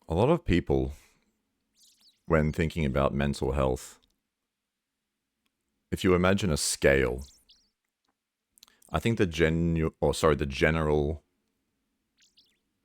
A lot of people, when thinking about mental health, if you imagine a scale, I think the general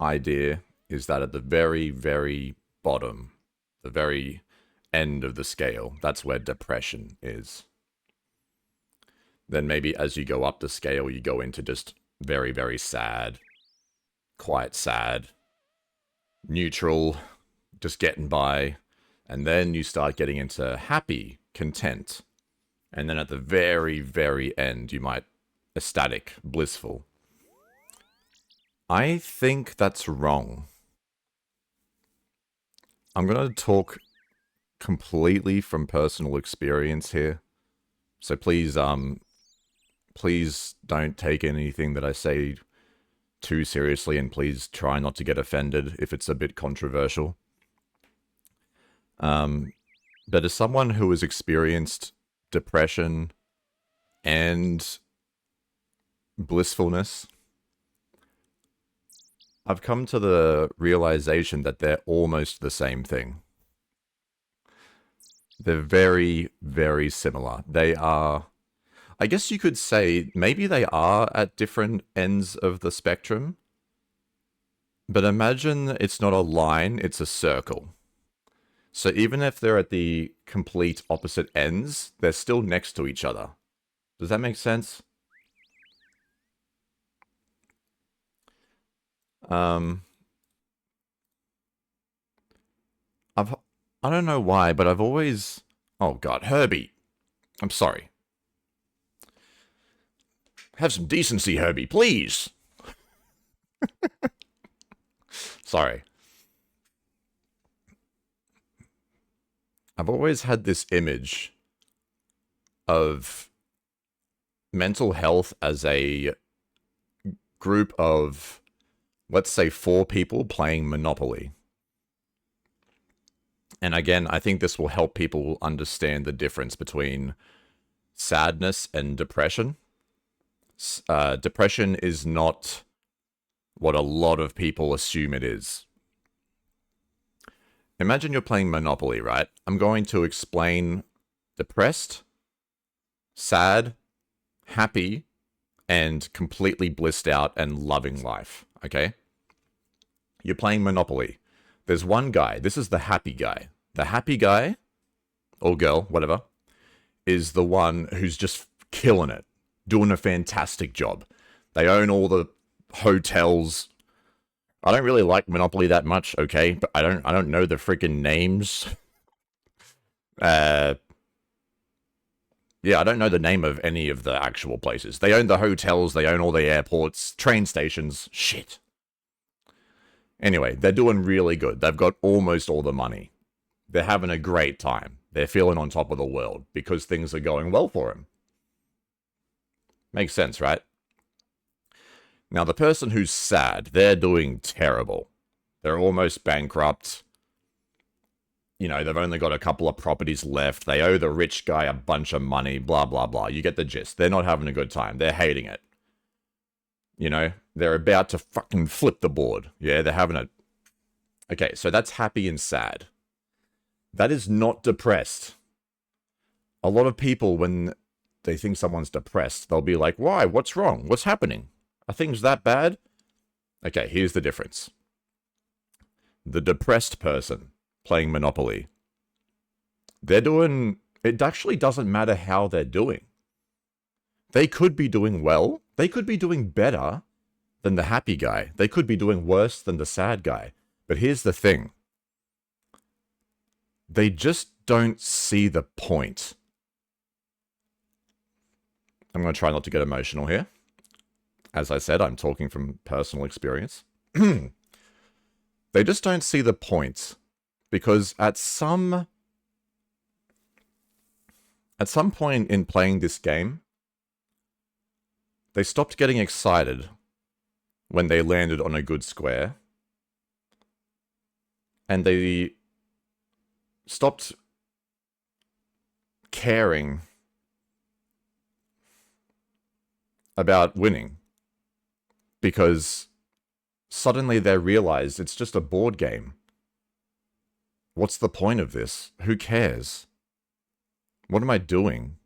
idea is that at the very, very bottom, the very end of the scale, that's where depression is. Then maybe as you go up the scale, you go into just very, very sad, quite sad, neutral, just getting by, and then you start getting into happy, content, and then at the very, very end, you might ecstatic, blissful. I think that's wrong. I'm going to talk completely from personal experience here. So please don't take anything that I say too seriously, and please try not to get offended if it's a bit controversial. But as someone who has experienced depression and blissfulness, I've come to the realization that they're almost the same thing. They're very, very similar. They are, I guess you could say, maybe they are at different ends of the spectrum, but imagine it's not a line, it's a circle. So even if they're at the complete opposite ends, they're still next to each other. Does that make sense? Um, I don't know why, but I've always... Oh god, Herbie. I'm sorry. Have some decency, Herbie, please. Sorry. I've always had this image of mental health as a group of, let's say, 4 people playing Monopoly. And again, I think this will help people understand the difference between sadness and depression. Depression is not what a lot of people assume it is. Imagine you're playing Monopoly, right? I'm going to explain depressed, sad, happy, and completely blissed out and loving life, okay? You're playing Monopoly. There's one guy, this is the happy guy. The happy guy, or girl, whatever, is the one who's just killing it, doing a fantastic job. They own all the hotels. I don't really like Monopoly that much, okay? But I don't know the freaking names. Uh yeah, I don't know the name of any of the actual places. They own the hotels, they own all the airports, train stations. Shit. Anyway, they're doing really good. They've got almost all the money. They're having a great time. They're feeling on top of the world because things are going well for them. Makes sense, right? Now, the person who's sad, they're doing terrible. They're almost bankrupt. You know, they've only got a couple of properties left. They owe the rich guy a bunch of money, blah, blah, blah. You get the gist. They're not having a good time. They're hating it. You know, they're about to fucking flip the board. Yeah, they're having it. Okay, so that's happy and sad. That is not depressed. A lot of people, when they think someone's depressed, they'll be like, why? What's wrong? What's happening? Are things that bad? Okay, here's the difference. The depressed person playing Monopoly, they're doing... It actually doesn't matter how they're doing. They could be doing well. They could be doing better than the happy guy. They could be doing worse than the sad guy. But here's the thing. They just don't see the point. I'm going to try not to get emotional here. As I said, I'm talking from personal experience. They just don't see the point. Because at some point in playing this game, they stopped getting excited when they landed on a good square. And they stopped caring about winning. Because suddenly they realized it's just a board game. What's the point of this? Who cares? What am I doing?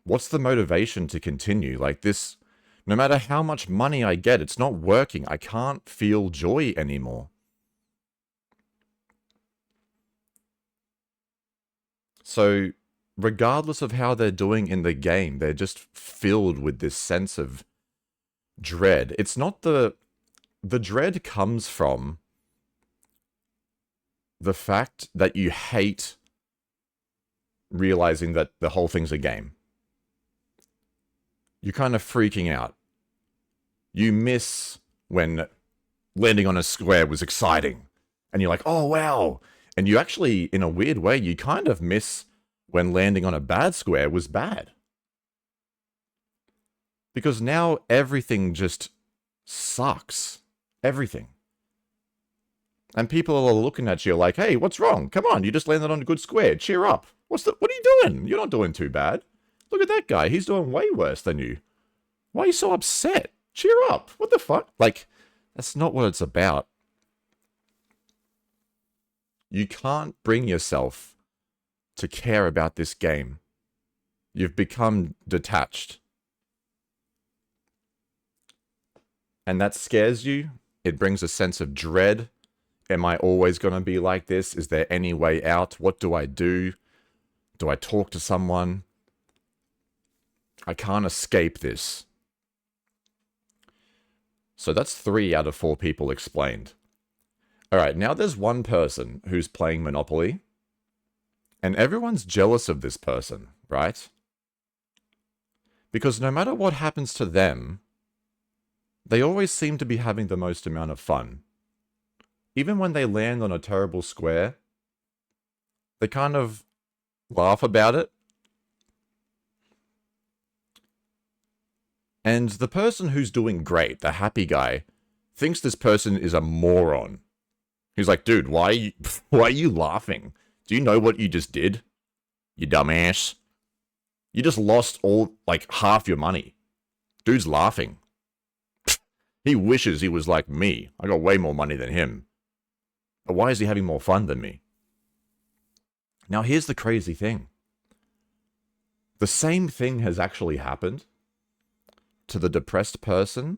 What's the motivation to continue? Like this, no matter how much money I get, it's not working. I can't feel joy anymore. So, regardless of how they're doing in the game, they're just filled with this sense of dread. It's not the dread comes from the fact that you hate realizing that the whole thing's a game. You're kind of freaking out. You miss when landing on a square was exciting. And you're like, oh, wow. And you actually, in a weird way, you kind of miss when landing on a bad square was bad. Because now everything just sucks. Everything. And people are looking at you like, hey, what's wrong? Come on, you just landed on a good square. Cheer up. What are you doing? You're not doing too bad. Look at that guy. He's doing way worse than you. Why are you so upset? Cheer up. What the fuck? Like, that's not what it's about. You can't bring yourself to care about this game. You've become detached. And that scares you. It brings a sense of dread. Am I always going to be like this? Is there any way out? What do I do? Do I talk to someone? I can't escape this. So that's 3 out of 4 people explained. Alright, now there's one person who's playing Monopoly. And everyone's jealous of this person, right? Because no matter what happens to them, they always seem to be having the most amount of fun. Even when they land on a terrible square, they kind of laugh about it. And the person who's doing great, the happy guy, thinks this person is a moron. He's like, dude, why are you laughing? Do you know what you just did? You dumbass. You just lost half your money. Dude's laughing. He wishes he was like me. I got way more money than him. But why is he having more fun than me? Now here's the crazy thing. The same thing has actually happened to the depressed person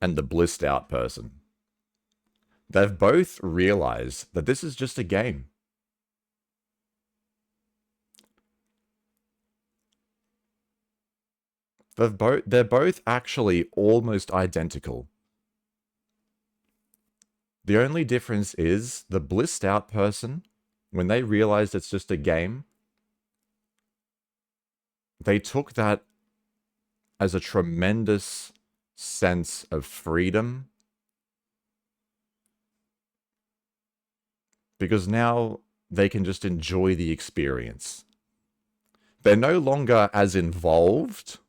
and the blissed out person. They've both realized that this is just a game. They're both actually almost identical. The only difference is the blissed out person, when they realized it's just a game, they took that as a tremendous sense of freedom. Because now they can just enjoy the experience. They're no longer as involved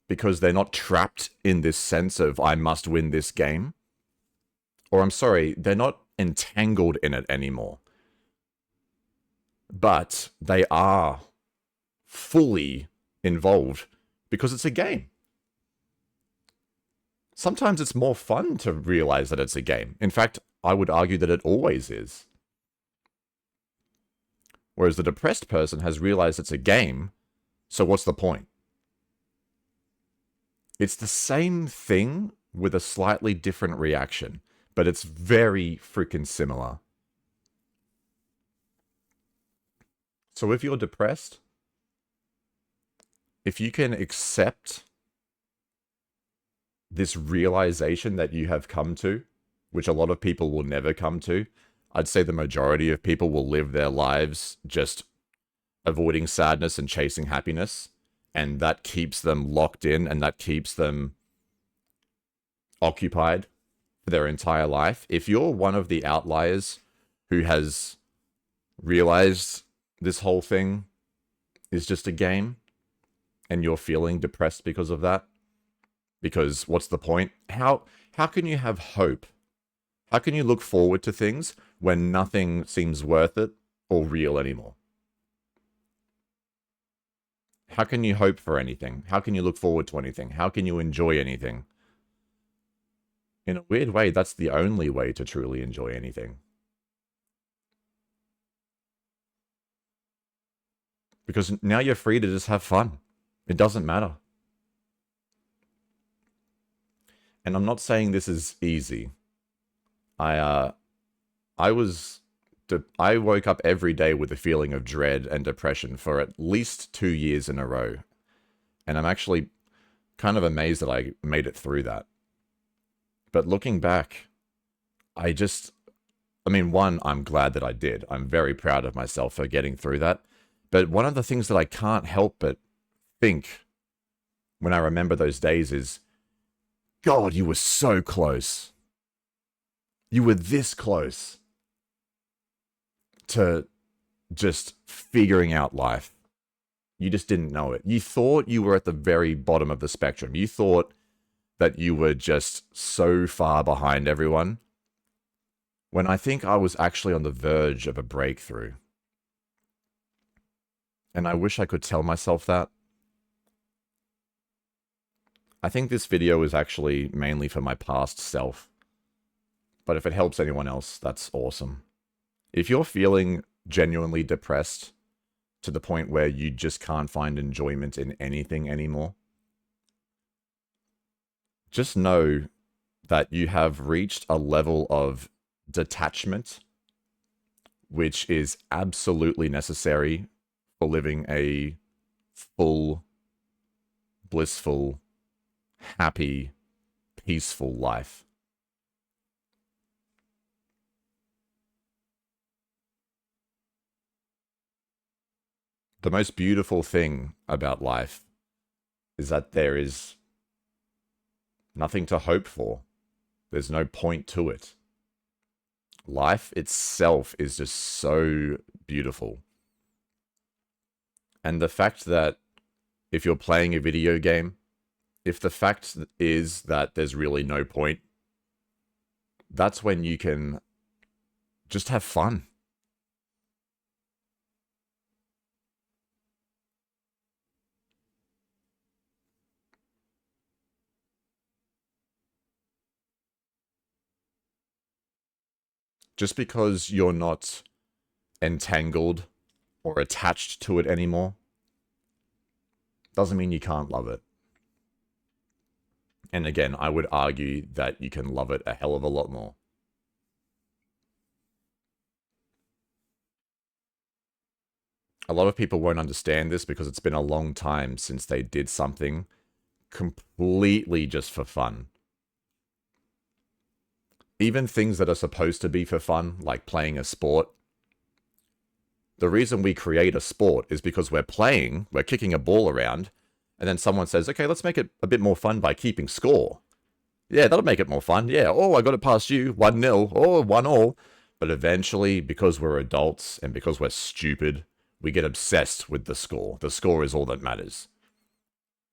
because they're not trapped in this sense of, I must win this game. Or I'm sorry, they're not entangled in it anymore. But they are fully involved because it's a game. Sometimes it's more fun to realize that it's a game. In fact, I would argue that it always is. Whereas the depressed person has realized it's a game, so what's the point? It's the same thing with a slightly different reaction, but it's very freaking similar. So if you're depressed, if you can accept this realization that you have come to, which a lot of people will never come to, I'd say the majority of people will live their lives just avoiding sadness and chasing happiness. And that keeps them locked in and that keeps them occupied for their entire life. If you're one of the outliers who has realized this whole thing is just a game and you're feeling depressed because of that, because what's the point? How can you have hope? How can you look forward to things when nothing seems worth it or real anymore? How can you hope for anything? How can you look forward to anything? How can you enjoy anything? In a weird way, that's the only way to truly enjoy anything. Because now you're free to just have fun. It doesn't matter. And I'm not saying this is easy. I woke up every day with a feeling of dread and depression for at least 2 years in a row. And I'm actually kind of amazed that I made it through that. But looking back, I mean, one, I'm glad that I did. I'm very proud of myself for getting through that. But one of the things that I can't help but think when I remember those days is, God, you were so close. You were this close to just figuring out life. You just didn't know it. You thought you were at the very bottom of the spectrum. You thought that you were just so far behind everyone, when I think I was actually on the verge of a breakthrough. And I wish I could tell myself that. I think this video is actually mainly for my past self. But if it helps anyone else, that's awesome. If you're feeling genuinely depressed to the point where you just can't find enjoyment in anything anymore, just know that you have reached a level of detachment which is absolutely necessary for living a full, blissful, happy, peaceful life. The most beautiful thing about life is that there is nothing to hope for. There's no point to it. Life itself is just so beautiful. And the fact that if you're playing a video game, if the fact is that there's really no point, that's when you can just have fun. Just because you're not entangled or attached to it anymore doesn't mean you can't love it. And again, I would argue that you can love it a hell of a lot more. A lot of people won't understand this because it's been a long time since they did something completely just for fun. Even things that are supposed to be for fun, like playing a sport. The reason we create a sport is because we're kicking a ball around, and then someone says, okay, let's make it a bit more fun by keeping score. Yeah, that'll make it more fun. Yeah, oh, I got it past you, 1-0, or 1-1. But eventually, because we're adults and because we're stupid, we get obsessed with the score. The score is all that matters.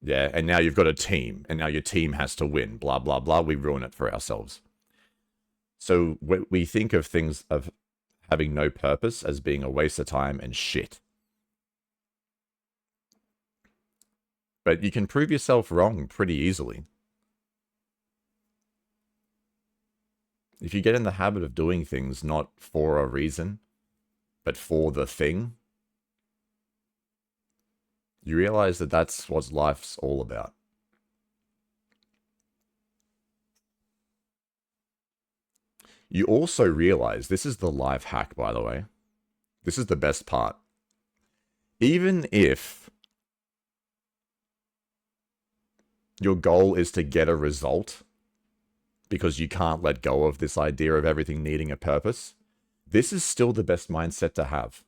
Yeah, and now you've got a team, and now your team has to win, blah, blah, blah. We ruin it for ourselves. So we think of things of having no purpose as being a waste of time and shit. But you can prove yourself wrong pretty easily. If you get in the habit of doing things not for a reason, but for the thing, you realize that that's what life's all about. You also realize, this is the life hack, by the way. This is the best part. Even if your goal is to get a result, because you can't let go of this idea of everything needing a purpose, this is still the best mindset to have.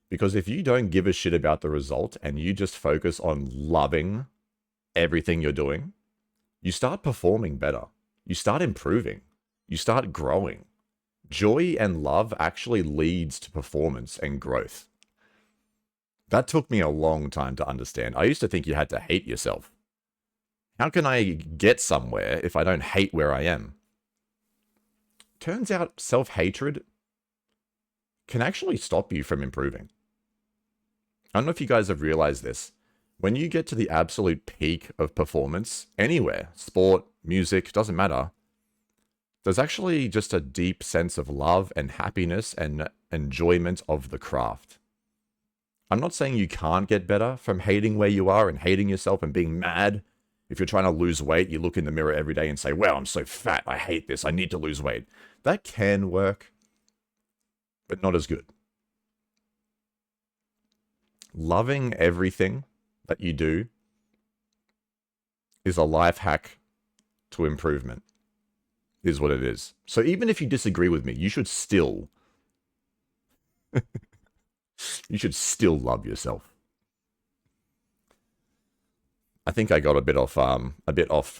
Because if you don't give a shit about the result and you just focus on loving everything you're doing, you start performing better. You start improving. You start growing. Joy and love actually leads to performance and growth. That took me a long time to understand. I used to think you had to hate yourself. How can I get somewhere if I don't hate where I am? Turns out self-hatred can actually stop you from improving. I don't know if you guys have realized this. When you get to the absolute peak of performance, anywhere, sport, music, doesn't matter, There's actually just a deep sense of love and happiness and enjoyment of the craft. I'm not saying you can't get better from hating where you are and hating yourself and being mad. If you're trying to lose weight, you look in the mirror every day and say, wow, I'm so fat. I hate this. I need to lose weight. That can work, but not as good. Loving everything that you do is a life hack to improvement, is what it is. So even if you disagree with me, you should still love yourself. I think I got a bit off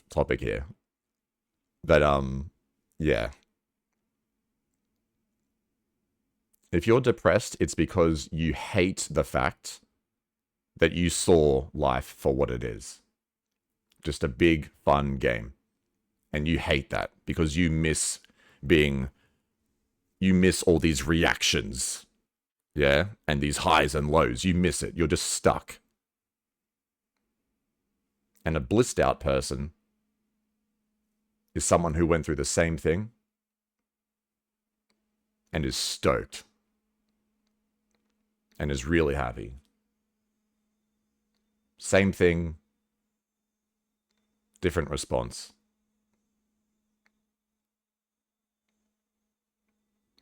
topic here. But yeah. If you're depressed, it's because you hate the fact that you saw life for what it is. Just a big, fun game. And you hate that because you miss all these reactions. Yeah? And these highs and lows. You miss it. You're just stuck. And a blissed out person is someone who went through the same thing and is stoked. And is really happy. Same thing, different response.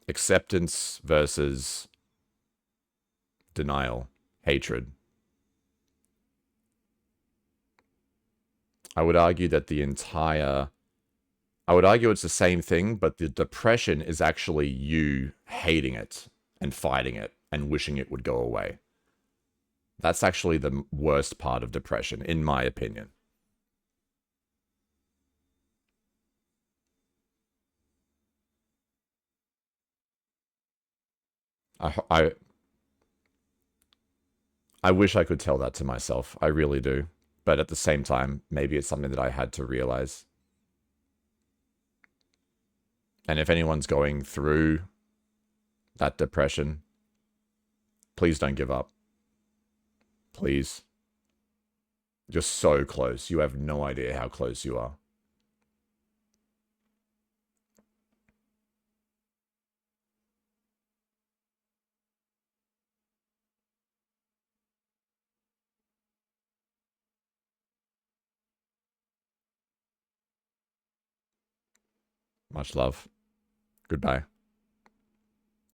Acceptance versus denial, hatred. I would argue it's the same thing, but the depression is actually you hating it and fighting it and wishing it would go away. That's actually the worst part of depression, in my opinion. I wish I could tell that to myself. I really do. But at the same time, maybe it's something that I had to realize. And if anyone's going through that depression, please don't give up. Please. You're so close. You have no idea how close you are. Much love. Goodbye.